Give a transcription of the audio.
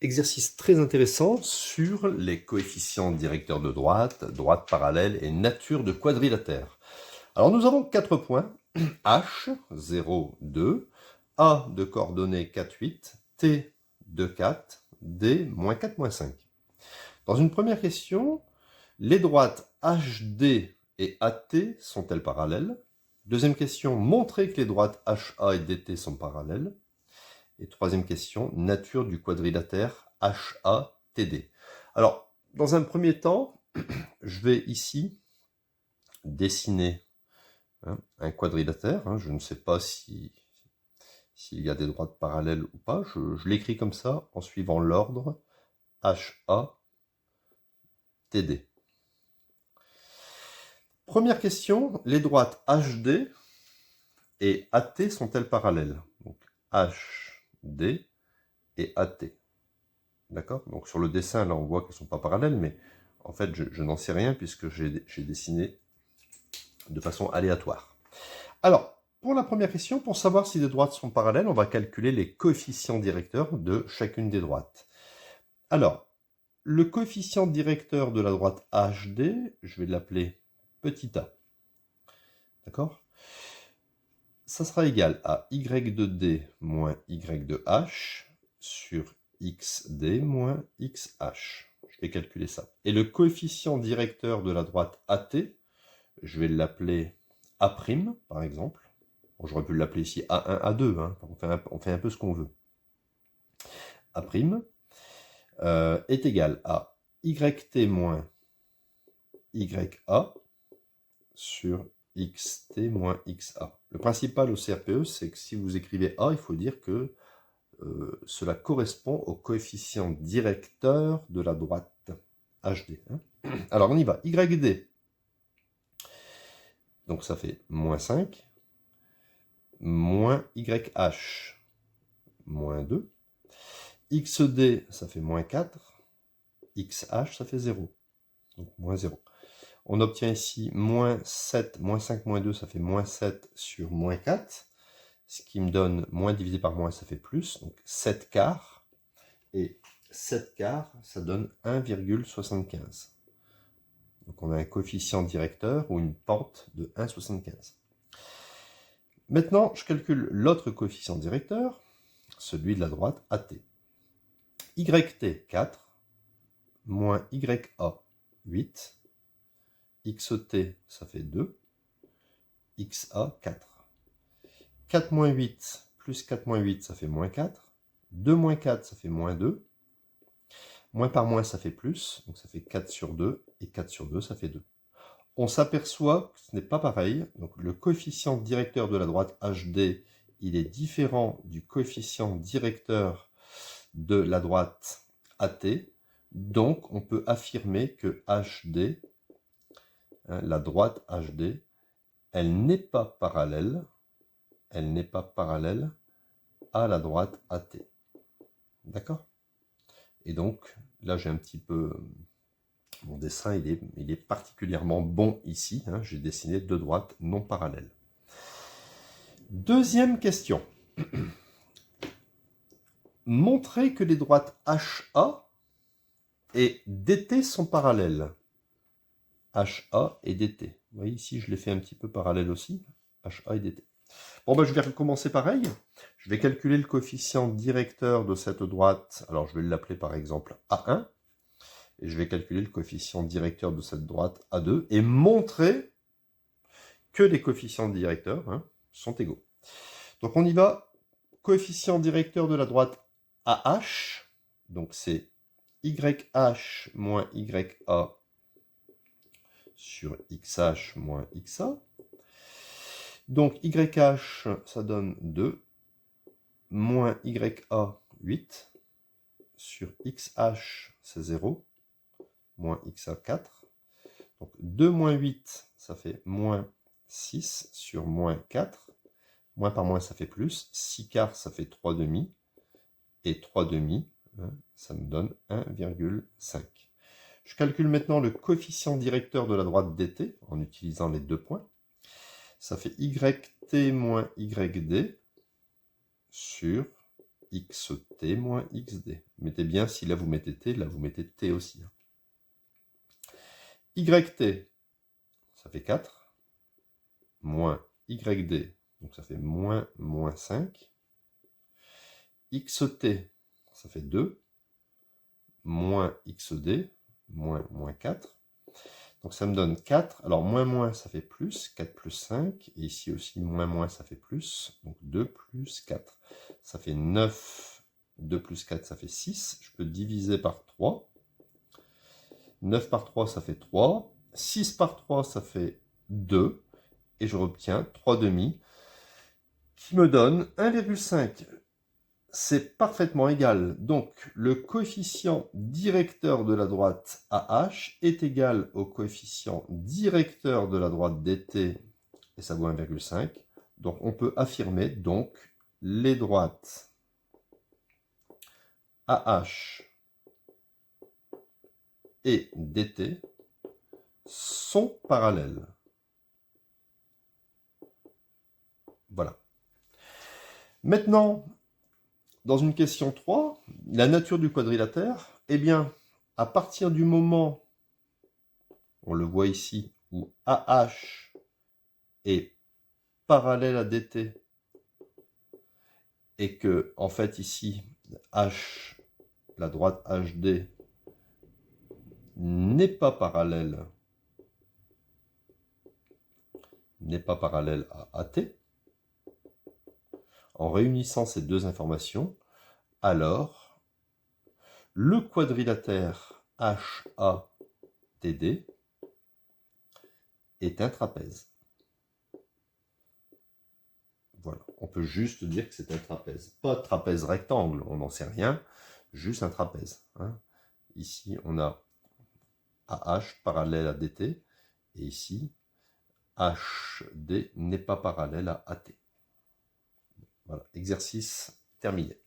Exercice très intéressant sur les coefficients directeurs de droite, droite parallèle et nature de quadrilatère. Alors nous avons 4 points, H, 0, 2, A de coordonnées 4, 8, T, 2, 4, D, moins 4, moins 5. Dans une première question, les droites HD et AT sont-elles parallèles? Deuxième question, montrez que les droites HA et DT sont parallèles. Et troisième question, nature du quadrilatère HATD. Alors, dans un premier temps, je vais ici dessiner un quadrilatère. Je ne sais pas s'il y a des droites parallèles ou pas. Je l'écris comme ça, en suivant l'ordre HATD. Première question, les droites HD et AT sont-elles parallèles? Donc, HD et AT. D'accord? Donc sur le dessin, là, on voit qu'elles ne sont pas parallèles, mais en fait, je n'en sais rien puisque j'ai dessiné de façon aléatoire. Alors, pour la première question, pour savoir si les droites sont parallèles, on va calculer les coefficients directeurs de chacune des droites. Alors, le coefficient directeur de la droite HD, je vais l'appeler petit a. D'accord? Ça sera égal à y de d moins y de h sur xd moins xh. Je vais calculer ça. Et le coefficient directeur de la droite AT, je vais l'appeler A', par exemple. Bon, j'aurais pu l'appeler ici A1, A2. On fait un peu ce qu'on veut. A' est égal à yt moins ya sur xt moins xa. Le principal au CRPE, c'est que si vous écrivez A, il faut dire que cela correspond au coefficient directeur de la droite HD. Alors on y va. YD, donc ça fait moins 5, moins YH, moins 2. XD, ça fait moins 4. XH, ça fait 0. Donc moins 0. On obtient ici moins 7, moins 5, moins 2, ça fait moins 7 sur moins 4. Ce qui me donne moins divisé par moins, ça fait plus. Donc 7 quarts. Et 7 quarts, ça donne 1,75. Donc on a un coefficient directeur ou une pente de 1,75. Maintenant, je calcule l'autre coefficient directeur, celui de la droite AT. YT 4, moins YA 8, XT ça fait 2, XA 4. 4 moins 8 plus 4 moins 8 ça fait moins 4, 2 moins 4 ça fait moins 2, moins par moins ça fait plus, donc ça fait 4 sur 2, et 4 sur 2 ça fait 2. On s'aperçoit que ce n'est pas pareil, donc le coefficient directeur de la droite HD, il est différent du coefficient directeur de la droite AT, donc on peut affirmer que HD, la droite HD, elle n'est pas parallèle à la droite AT. D'accord? Et donc, là j'ai un petit peu... Mon dessin, il est particulièrement bon ici. J'ai dessiné deux droites non parallèles. Deuxième question. Montrez que les droites HA et DT sont parallèles. HA et DT. Vous voyez ici, je l'ai fait un petit peu parallèle aussi. HA et DT. Bon, ben, je vais recommencer pareil. Je vais calculer le coefficient directeur de cette droite. Alors, je vais l'appeler par exemple A1. Et je vais calculer le coefficient directeur de cette droite A2 et montrer que les coefficients directeurs sont égaux. Donc on y va. Coefficient directeur de la droite AH, donc c'est YH moins YA sur XH moins XA. Donc YH, ça donne 2, moins YA, 8, sur XH, c'est 0, moins XA, 4. Donc 2 moins 8, ça fait moins 6 sur moins 4. Moins par moins, ça fait plus. 6 quarts, ça fait 3 demi. Et 3 demi, ça me donne 1,5. Je calcule maintenant le coefficient directeur de la droite dt en utilisant les deux points. Ça fait yt moins yd sur xt moins xd. Mettez bien, si là vous mettez t, là vous mettez t aussi. Yt, ça fait 4, moins yd, donc ça fait moins 5. Xt, ça fait 2, moins xd, moins 4. Donc ça me donne 4. Alors moins, ça fait plus. 4 plus 5. Et ici aussi, moins, ça fait plus. Donc 2 plus 4. Ça fait 9. 2 plus 4, ça fait 6. Je peux diviser par 3. 9 par 3, ça fait 3. 6 par 3, ça fait 2. Et je obtiens 3 demi, qui me donne 1,5. C'est parfaitement égal. Donc, le coefficient directeur de la droite AH est égal au coefficient directeur de la droite DT, et ça vaut 1,5. Donc, on peut affirmer, donc, les droites AH et DT sont parallèles. Voilà. Maintenant, dans une question 3, la nature du quadrilatère, eh bien, à partir du moment, on le voit ici, où AH est parallèle à DT, et que, en fait, ici, H, la droite HD, n'est pas parallèle à AT, en réunissant ces deux informations, alors, le quadrilatère HATD est un trapèze. Voilà, on peut juste dire que c'est un trapèze. Pas trapèze rectangle, on n'en sait rien, juste un trapèze. Ici, on a AH parallèle à DT, et ici, HD n'est pas parallèle à AT. Voilà, exercice terminé.